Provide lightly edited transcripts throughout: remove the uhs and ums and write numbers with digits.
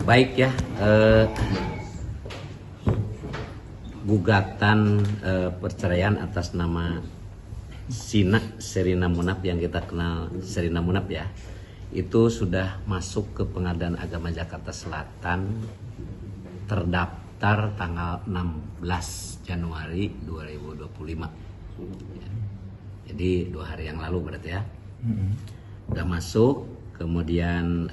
Baik ya, gugatan perceraian atas nama Sina Sherina Munaf yang kita kenal Sherina Munaf ya, itu sudah masuk ke Pengadilan Agama Jakarta Selatan, terdaftar tanggal 16 Januari 2025 ya. Jadi 2 hari yang lalu berarti ya. Udah masuk, kemudian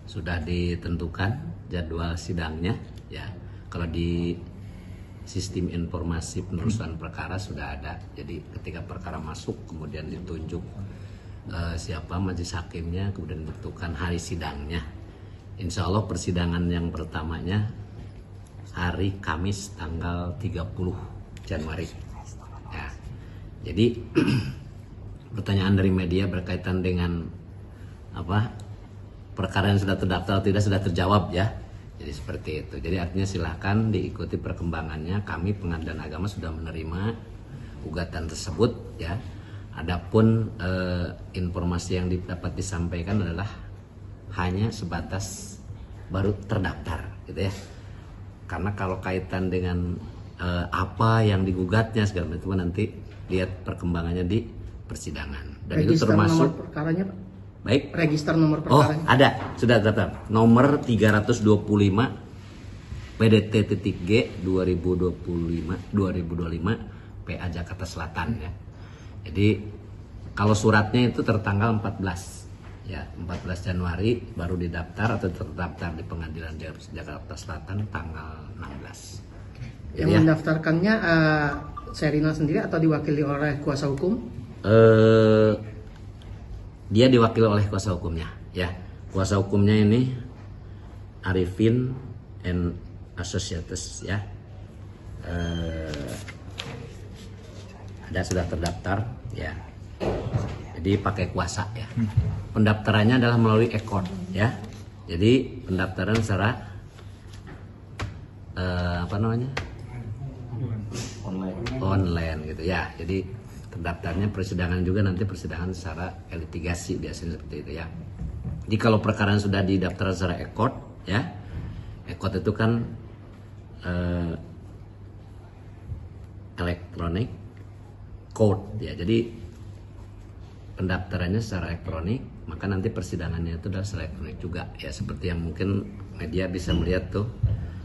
sudah ditentukan jadwal sidangnya ya. Kalau di sistem informasi penerusan perkara sudah ada. Jadi ketika perkara masuk kemudian ditunjuk siapa majelis hakimnya, kemudian ditentukan hari sidangnya. Insya Allah persidangan yang pertamanya hari Kamis tanggal 30 Januari ya. Jadi pertanyaan dari media berkaitan dengan perkara yang sudah terdaftar atau tidak sudah terjawab ya. Jadi seperti itu. Jadi artinya silahkan diikuti perkembangannya. Kami Pengadilan Agama sudah menerima gugatan tersebut ya. Adapun informasi yang dapat disampaikan adalah hanya sebatas baru terdaftar gitu ya. Karena kalau kaitan dengan apa yang digugatnya segala macam nanti lihat perkembangannya di persidangan. Dan register itu termasuk nomor perkaranya, Pak. Baik. Register nomor perkaranya. Oh, ada, sudah daftar. Nomor 325 PDT.G 2025 PA Jakarta Selatan ya. Jadi kalau suratnya itu tertanggal 14 ya, 14 Januari baru didaftar atau terdaftar di Pengadilan Jakarta Selatan tanggal 16. Yang mendaftarkannya Sherina sendiri atau diwakili oleh kuasa hukum? Dia diwakili oleh kuasa hukumnya ya. Kuasa hukumnya ini Arifin and Associates ya. Ada sudah terdaftar ya. Jadi pakai kuasa ya. Pendaftarannya adalah melalui ekor ya. Jadi pendaftaran secara online gitu ya. Jadi terdaftarnya persidangan juga nanti persidangan secara litigasi biasanya seperti itu ya. Jadi kalau perkara sudah didaftar secara ekor ya, ekor itu kan electronic code ya. Jadi pendaftarannya secara elektronik, maka nanti persidangannya itu adalah secara elektronik juga ya. Seperti yang mungkin media bisa melihat tuh,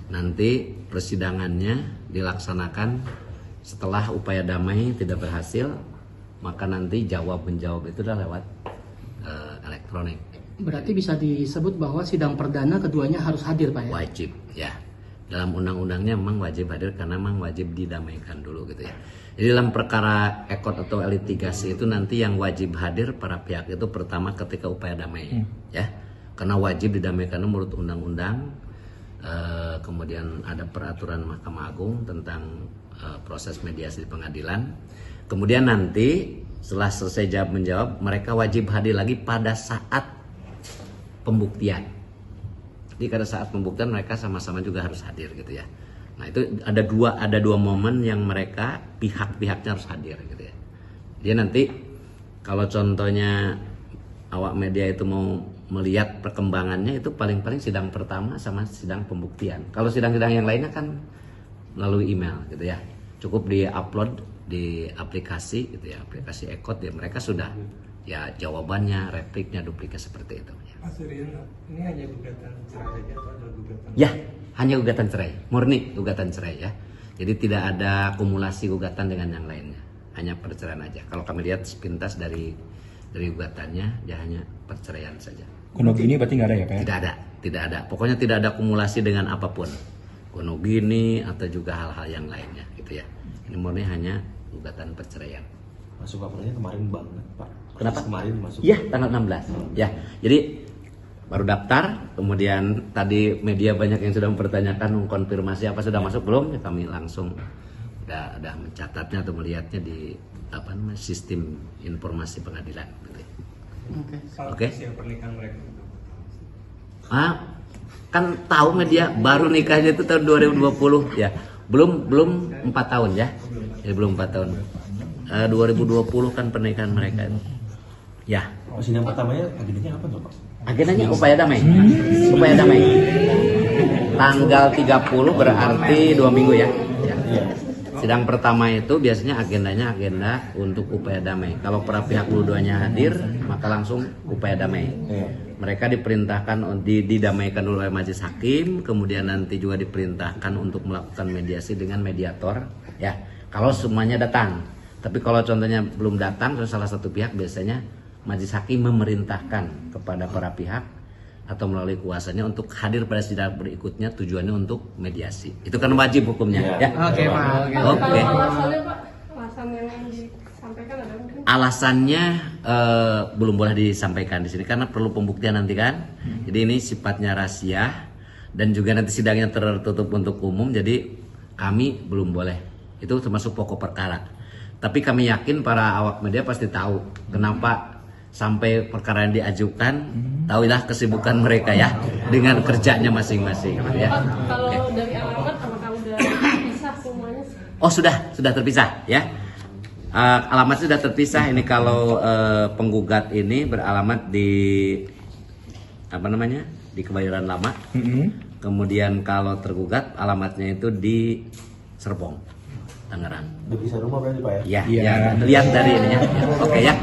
nanti persidangannya dilaksanakan setelah upaya damai tidak berhasil, maka nanti jawab menjawab itu udah lewat elektronik. Berarti bisa disebut bahwa sidang perdana keduanya harus hadir, Pak ya? Wajib ya. Dalam undang-undangnya memang wajib hadir karena memang wajib didamaikan dulu gitu ya. Jadi dalam perkara ekot atau litigasi itu nanti yang wajib hadir para pihak itu pertama ketika upaya damai ya. Karena wajib didamaikan menurut undang-undang. Kemudian ada peraturan Mahkamah Agung tentang proses mediasi di pengadilan. Kemudian nanti setelah selesai jawab menjawab, mereka wajib hadir lagi pada saat pembuktian. Jadi pada saat pembuktian mereka sama-sama juga harus hadir gitu ya. Nah itu ada dua momen yang mereka pihak-pihaknya harus hadir gitu ya. Dia nanti kalau contohnya awak media itu mau melihat perkembangannya itu paling-paling sidang pertama sama sidang pembuktian. Kalau sidang-sidang yang lainnya kan melalui email gitu ya. Cukup di-upload di aplikasi gitu ya, aplikasi Ekot ya, mereka sudah ya jawabannya, repliknya, duplikat seperti itu ya. Mas Sherina, ini hanya gugatan cerai saja atau ada gugatan? Ya, hanya gugatan cerai, murni gugatan cerai ya. Jadi tidak ada akumulasi gugatan dengan yang lainnya, hanya perceraian aja. Kalau kami lihat sepintas dari gugatannya, ya hanya perceraian saja. Kuno gini berarti nggak ada ya Pak? Tidak ada. Pokoknya tidak ada akumulasi dengan apapun. Kuno gini atau juga hal-hal yang lainnya gitu ya. Ini murni hanya gugatan perceraian. Masuk laporannya kemarin banget Pak. Kenapa? Kemarin masuk. Iya, tanggal 16. Ya, jadi baru daftar, kemudian tadi media banyak yang sudah mempertanyakan, mengkonfirmasi apa sudah masuk belum, ya kami langsung udah mencatatnya atau melihatnya di sistem informasi pengadilan. Gitu. Oke. Usia pernikahan mereka itu? Kan tahu media baru nikahnya itu tahun 2020 ya. Belum 4 tahun ya. Ya belum 4 tahun. 2020 kan pernikahan mereka itu. Ya. Sidang pertamanya agendanya apa tuh Pak? Agendanya upaya damai. Upaya damai. Tanggal 30 berarti 2 minggu ya. Ya. Sidang pertama itu biasanya agendanya agenda untuk upaya damai. Kalau para pihak dua-duanya hadir, maka langsung upaya damai. Mereka diperintahkan didamaikan dulu oleh majelis hakim, kemudian nanti juga diperintahkan untuk melakukan mediasi dengan mediator. Ya, kalau semuanya datang. Tapi kalau contohnya belum datang, salah satu pihak biasanya majelis hakim memerintahkan kepada para pihak atau melalui kuasanya untuk hadir pada sidang berikutnya, tujuannya untuk mediasi. Itu kan wajib hukumnya. Ya. Oke, Pak. Oke. Kalau alasannya Pak, alasan yang disampaikan ada mungkin? Alasannya belum boleh disampaikan di sini karena perlu pembuktian nanti kan. Jadi ini sifatnya rahasia dan juga nanti sidangnya tertutup untuk umum. Jadi kami belum boleh. Itu termasuk pokok perkara. Tapi kami yakin para awak media pasti tahu kenapa sampai perkara yang diajukan. Tahulah kesibukan mereka ya dengan kerjanya masing-masing. Ya. Pak, kalau dari alamat apakah udah bisa semuanya? Oh sudah terpisah ya. Alamat sudah terpisah. Ini kalau penggugat ini beralamat di apa namanya di Kebayoran Lama. Kemudian kalau tergugat alamatnya itu di Serpong, Tangerang. Udah bisa rumah berarti Pak ya? Ya, ya. Lihat dari ininya. Ya. Oke ya.